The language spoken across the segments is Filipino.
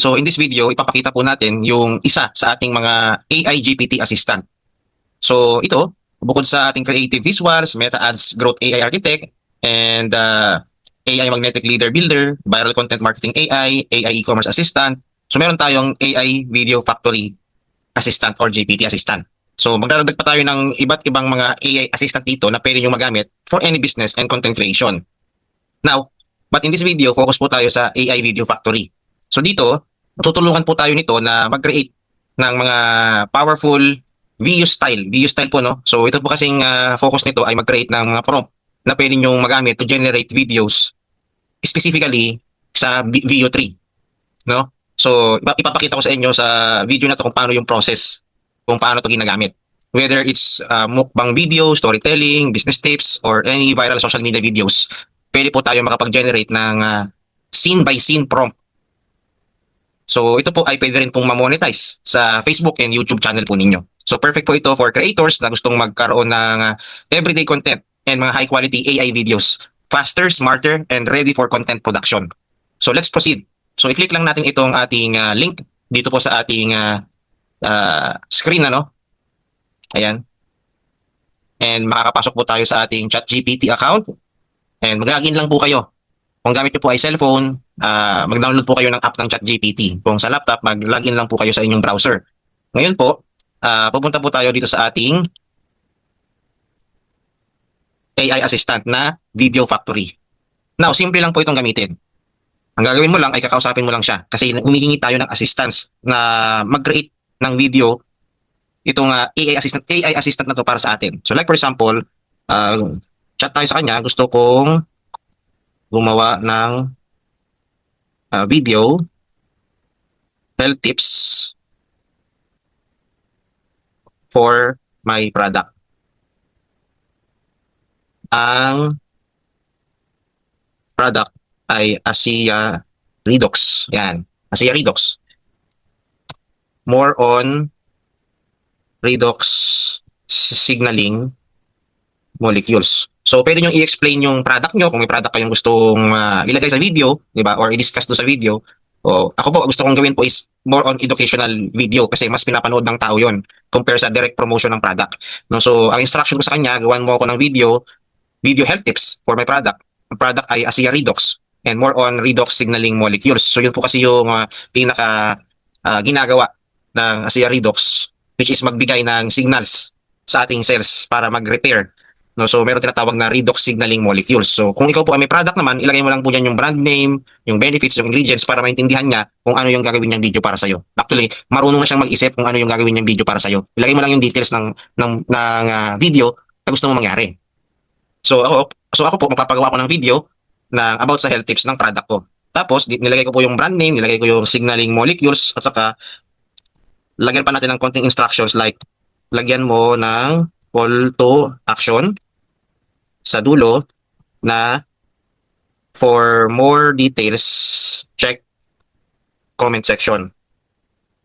So in this video, ipapakita po natin yung isa sa ating mga AI GPT assistant. So ito, bukod sa ating creative visuals, Meta Ads Growth AI Architect, and AI Magnetic Leader Builder, Viral Content Marketing AI E-commerce Assistant. So meron tayong AI Video Factory Assistant or GPT Assistant. So magdadagdag pa tayo ng iba't ibang mga AI assistant dito na pwede nyo magamit for any business and content creation. Now, but in this video, focus po tayo sa AI Video Factory. So dito, matutulungan po tayo nito na mag-create ng mga powerful VU style po, no? So ito po kasing focus nito ay mag-create ng mga prompt na pwede nyo magamit to generate videos specifically sa VU3, no? So ipapakita ko sa inyo sa video na to kung paano yung process, kung paano to ginagamit. Whether it's mukbang video, storytelling, business tips, or any viral social media videos, pwede po tayo makapag-generate ng scene by scene prompt. So ito po ay pwede rin pong ma-monetize sa Facebook and YouTube channel po ninyo. So perfect po ito for creators na gustong magkaroon ng everyday content and mga high quality AI videos. Faster, smarter, and ready for content production. So let's proceed. So i-click lang natin itong ating link dito po sa ating screen, ano? Ayan. And makakapasok po tayo sa ating ChatGPT account. And mag-login lang po kayo. Kung gamit nyo po ay cellphone, mag-download po kayo ng app ng ChatGPT. Kung sa laptop, mag-login lang po kayo sa inyong browser. Ngayon po, pupunta po tayo dito sa ating AI assistant na Video Factory. Now, simple lang po itong gamitin. Ang gagawin mo lang ay kakausapin mo lang siya kasi humihingi tayo ng assistance na mag-create ng video itong AI assistant na to para sa atin. So like for example, chat tayo sa kanya, gusto kong gumawa ng video health tips for my product. Ang product ay ASEA Redox. Yan, ASEA Redox. More on redox signaling molecules. So, pwede nyo i-explain yung product nyo kung may product kayong gustong ilagay sa video, di ba? Or i-discuss doon sa video. O, ako po, gusto kong gawin po is more on educational video kasi mas pinapanood ng tao yon compare sa direct promotion ng product. No? So, ang instruction ko sa kanya, gawan mo ako ng video health tips for my product. Ang product ay ASEA Redox and more on redox signaling molecules. So, yun po kasi yung pinaka ginagawa ng ASEA Redox, which is magbigay ng signals sa ating cells para mag-repair. No, so meron tinatawag na redox signaling molecules. So kung ikaw po ay may product naman, ilagay mo lang po dyan yung brand name, yung benefits, yung ingredients para maintindihan niya kung ano yung gagawin niyang video para sa'yo. Actually, marunong na siyang mag-isip kung ano yung gagawin niyang video para sa'yo. Ilagay mo lang yung details ng video na gusto mong mangyari. So ako po, magpapagawa ko ng video na about sa health tips ng product ko. Tapos, nilagay ko po yung brand name, nilagay ko yung signaling molecules, at saka lagyan pa natin ng konting instructions like lagyan mo ng call to action sa dulo na for more details, check comment section.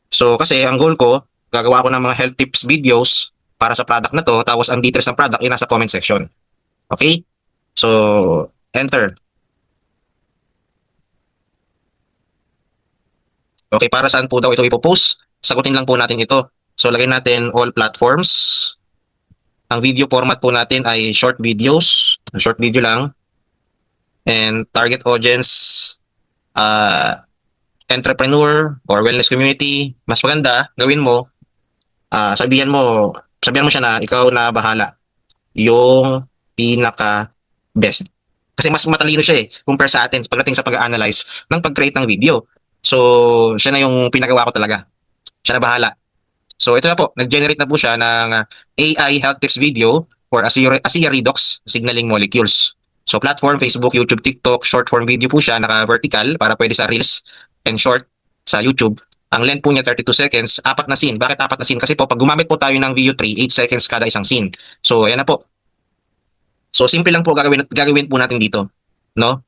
So kasi ang goal ko, gagawa ko ng mga health tips videos para sa product na to, tapos ang details ng product ay nasa comment section. Okay? So, enter. Okay, para saan po daw ito ipopost? Sagutin lang po natin ito. So, lagay natin all platforms. Ang video format po natin ay short videos. Short video lang. And target audience, entrepreneur or wellness community. Mas maganda, gawin mo, sabihan mo siya na ikaw na bahala. Yung pinaka best. Kasi mas matalino siya compare sa atin pagdating sa pag-analyze ng pag-create ng video. So, siya na yung pinagawa ko talaga. Siya na bahala. So ito na po, nag-generate na po siya ng AI health tips video for ASEA Redox signaling molecules. So platform, Facebook, YouTube, TikTok, short form video po siya, naka-vertical para pwede sa Reels and short sa YouTube. Ang length po niya 32 seconds, 4 na scene. Bakit 4 na scene? Kasi po pag gumamit po tayo ng VU3, 8 seconds kada isang scene. So ayan na po. So simple lang po gagawin po natin dito, no?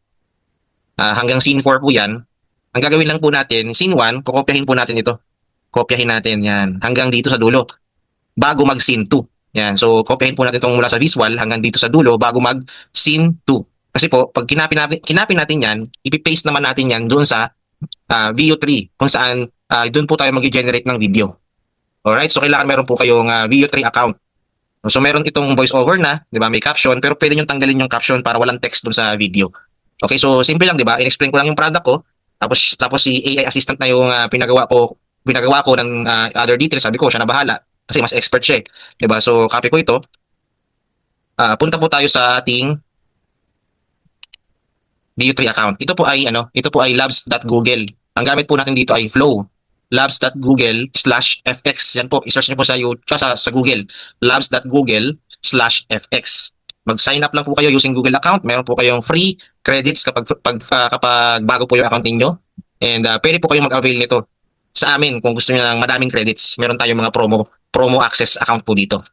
Hanggang scene 4 po 'yan. Ang gagawin lang po natin, scene 1, kokopyahin po natin ito. Kopyahin natin yan hanggang dito sa dulo bago mag scene 2. Yan. So kopyahin po natin itong mula sa visual hanggang dito sa dulo bago mag scene 2. Kasi po pag kinapin natin yan, ipipaste naman natin yan doon sa VU3 kung saan doon po tayo mag-generate ng video. Alright, so kailangan meron po kayong VU3 account. So meron itong voice over na, 'di ba? May caption, pero pwede niyo tanggalin yung caption para walang text doon sa video. Okay, so simple lang, 'di ba? In-explain ko lang yung product ko, tapos si AI assistant na yung pinagawa ko ng other details. Sabi ko, siya na bahala kasi mas expert siya, 'di ba? So copy ko ito. Punta po tayo sa ating VU3 account. Ito po ay labs.google. Ang gamit po natin dito ay flow labs.google/fx. Yan po, i-search niyo po sa Google, labs.google/fx. Mag-sign up lang po kayo using Google account. Meron po kayong free credits kapag bago po yung account ninyo. And pwede po kayong mag-avail nito sa amin kung gusto niyo ng madaming credits. Meron tayong mga promo access account po dito.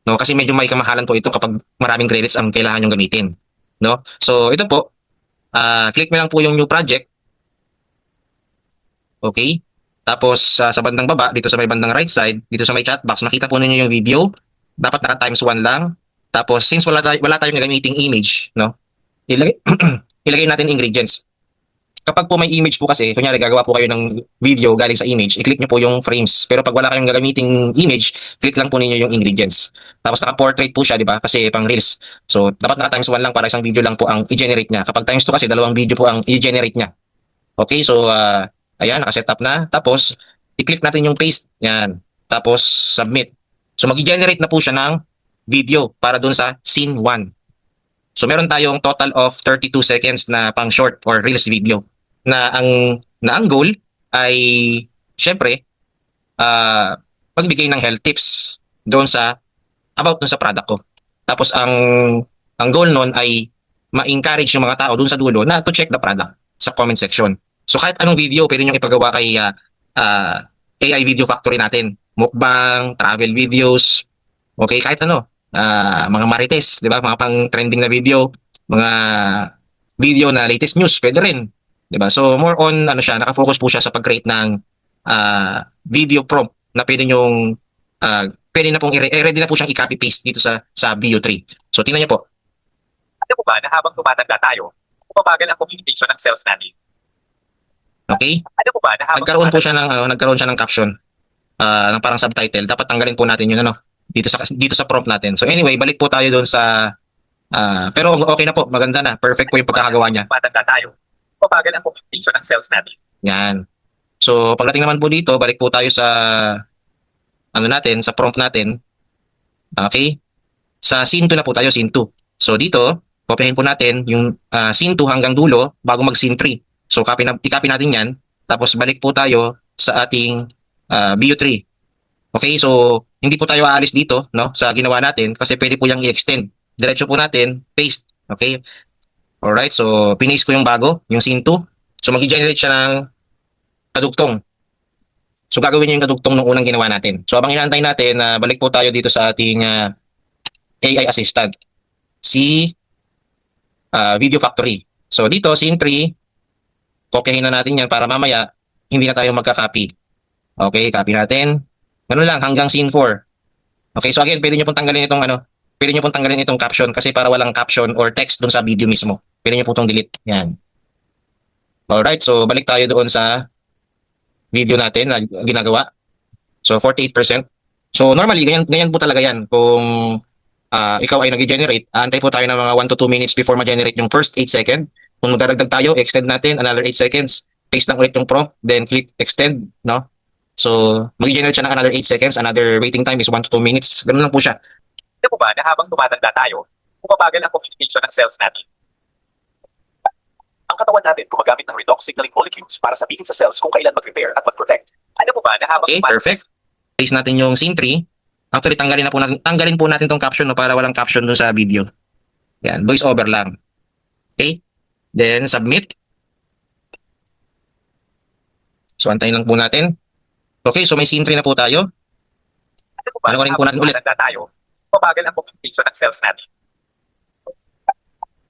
No, kasi medyo may kamahalan po ito kapag maraming credits ang kailangan yung gamitin. No? So ito po, click mo lang po yung new project. Okay? Tapos sa bandang baba, dito sa may bandang right side, dito sa may chat box, makita po ninyo yung video. Dapat naka times 1 lang. Tapos since wala tayong gagamiting image, no? Ilagay natin ingredients. Kapag po may image po kasi, kunyari gagawa po kayo ng video galing sa image, i-click nyo po yung frames. Pero pag wala kayong gagamiting image, click lang po ninyo yung ingredients. Tapos naka-portrait po siya, di ba? Kasi pang reels. So dapat naka times 1 lang para isang video lang po ang i-generate niya. Kapag times 2 kasi, dalawang video po ang i-generate niya. Okay, so ayan, naka-set up na. Tapos i-click natin yung paste. Yan. Tapos submit. So mag-generate na po siya ng video para dun sa scene 1. So meron tayong total of 32 seconds na pang short or reels video na ang goal ay syempre pagbigay ng health tips doon sa product ko. Tapos ang goal noon ay ma-encourage yung mga tao doon sa dulo na to check the product sa comment section. So kahit anong video pwede niyo ipagawa kay AI Video Factory natin. Mukbang, travel videos, okay, kahit ano, mga marites, di ba? Mga pang trending na video, mga video na latest news, pwede rin. 'Di ba? So more on ano siya, naka-focus po siya sa pag-create ng video prompt na pwede na pong ready na po siyang i-copy paste dito sa VU3. So tingnan niyo po. Alam mo ba na habang tumatanda tayo, bumabagal ang communication ng cells natin? Okay? Alam mo ba na habang Nagkaroon siya ng caption, ng parang subtitle. Dapat tanggalin po natin 'yun dito sa prompt natin. So anyway, balik po tayo doon sa pero okay na po, maganda na. Perfect po yung pagkakagawa niya. tumatanda tayo, bumabagal ang communication ng cells natin? Yan. So pagdating naman po dito, balik po tayo sa sa prompt natin. Okay? Sa scene 2 na po tayo, scene 2. So dito, kopyahin po natin yung scene 2 hanggang dulo bago mag scene 3. So i-copy natin 'yan. Tapos balik po tayo sa ating VU3. Okay? So hindi po tayo aalis dito, no, sa ginawa natin kasi pwede po yang i-extend. Diretso po natin, paste. Okay? Alright, so pinaste ko yung bago, yung scene 2. So mag-generate siya ng kadugtong. So gagawin niya yung kadugtong ng unang ginawa natin. So habang inaantay natin, balik po tayo dito sa ating AI assistant, si Video Factory. So dito, scene 3, kopyahin na natin yan para mamaya hindi na tayo magka-copy. Okay, copy natin. Ganun lang hanggang scene 4. Okay, so again, pwede niyo pong tanggalin itong caption kasi para walang caption or text dun sa video mismo. Pwede niyo po itong delete. Yan. Alright, so balik tayo doon sa video natin na ginagawa. So 48%. So normally, ganyan po talaga yan. Kung ikaw ay nag-generate, antay po tayo ng mga 1 to 2 minutes before ma-generate yung first 8 second. Kung magdaragdag tayo, extend natin another 8 seconds. Paste lang ulit yung prompt, then click extend, no? So, mag-generate siya ng another 8 seconds. Another waiting time is 1 to 2 minutes. Ganun lang po siya. Alam mo ba na habang tumatanda tayo, bumabagal ang communication ng cells natin? Ang katawan natin gumagamit ng redox signaling molecules para sabihin sa cells kung kailan mag-repair at mag-protect. Alam mo ba na habang Okay, perfect. Paste natin yung scene 3. Actually, tanggalin po natin tong caption, no, para walang caption dun sa video. Yan, voice over lang. Okay? Then, submit. So, antayin lang po natin. Okay, so may scene 3 na po tayo. Alam mo ba Panoorin po natin ulit. tumatanda tayo, bumabagal ang communication ng cells natin?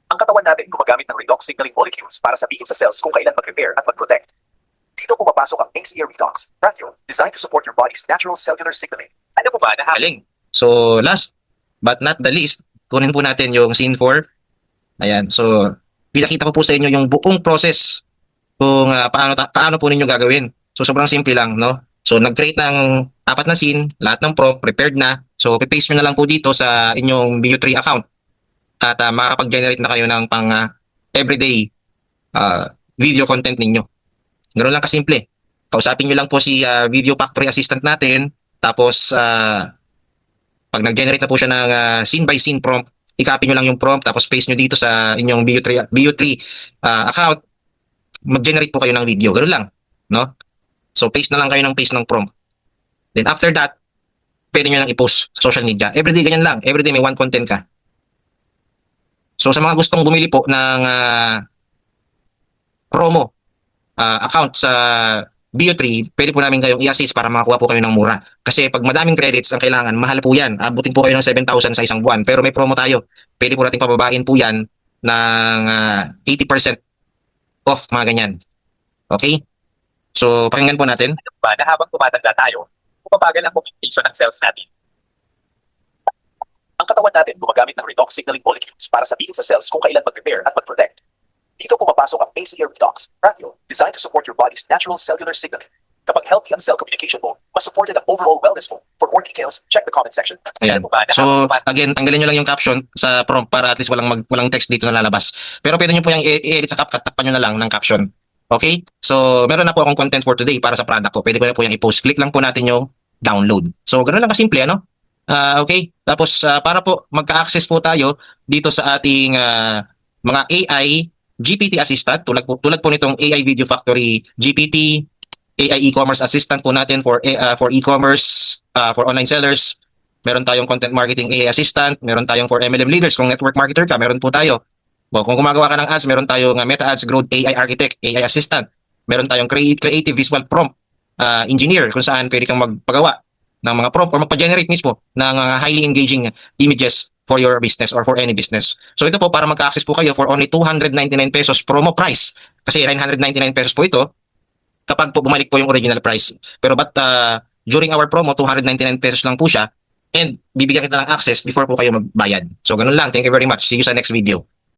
Ang katawan natin gumagamit ng redox signaling molecules para sabihin sa cells kung kailan mag-repair at mag-protect. Dito pumapasok ang ACE redox, ratio, designed to support your body's natural cellular signaling. Alam mo ba na Galing. So, last but not the least, kunin po natin yung scene 4. Ayan, so pinakita ko po sa inyo yung buong process kung paano po ninyo gagawin. So sobrang simple lang, no? So nag-create ng apat na scene, lahat ng prompt prepared na. So paste nyo na lang po dito sa inyong View3 account at makakapag-generate na kayo ng pang everyday video content ninyo. Ganoon lang kasimple. Kausapin nyo lang po si Video Factory Assistant natin, tapos pag nag-generate na po siya ng scene by scene prompt, i-copy nyo lang yung prompt tapos paste nyo dito sa inyong View3 account, mag-generate po kayo ng video. Ganoon lang, no? So paste na lang kayo ng paste ng prompt. Then after that, pwede nyo lang i-post sa social media. Everyday ganyan lang. Everyday may one content ka. So sa mga gustong bumili po ng promo account sa Bio3, pwede po namin kayong i-assist para makakuha po kayo ng mura. Kasi pag madaming credits ang kailangan, mahal po yan. Abutin po kayo ng 7,000 sa isang buwan. Pero may promo tayo. Pwede po natin pababain po yan ng 80% off, mga ganyan. Okay? So, pakinggan po natin. Alam mo ba na habang tumatanda tayo, bumabagal ang communication ng cells natin? Ang katawan natin gumagamit ng redox signaling molecules para sabihin sa cells kung kailan mag-repair at mag-protect. Dito pumapasok ang ACR redox, radio, designed to support your body's natural cellular signaling. Kapag healthy ang cell communication mo, mas supported ang overall wellness mo. For more details, check the comment section. Ayan. Alam mo ba na So, again, tanggalin nyo lang yung caption sa prompt para at least walang text dito na lalabas. Pero pwede nyo po yung i-edit sa CapCut, takpan nyo na lang ng caption. Okay? So, meron na po akong content for today para sa product ko. Pwede ko na po yung i-post. Click lang po natin yung download. So, ganoon lang kasimple, ano? Okay? Tapos, para po magka-access po tayo dito sa ating mga AI GPT assistant, tulad po nitong AI Video Factory GPT, AI e-commerce assistant po natin for e-commerce, for online sellers. Meron tayong content marketing AI assistant, meron tayong for MLM leaders, kung network marketer ka, meron po tayo. Kung gumagawa ka ng ads, meron tayong Meta Ads Growth AI Architect, AI assistant. Meron tayong creative visual prompt engineer, kung saan pwede kang magpagawa ng mga prompt or magpa-generate mismo ng highly engaging images for your business or for any business. So ito po, para magka-access po kayo for only 299 pesos promo price. Kasi 999 pesos po ito kapag po bumalik po yung original price. Pero during our promo, 299 pesos lang po siya, and bibigyan kita ng access before po kayo magbayad. So ganun lang. Thank you very much. See you sa next video.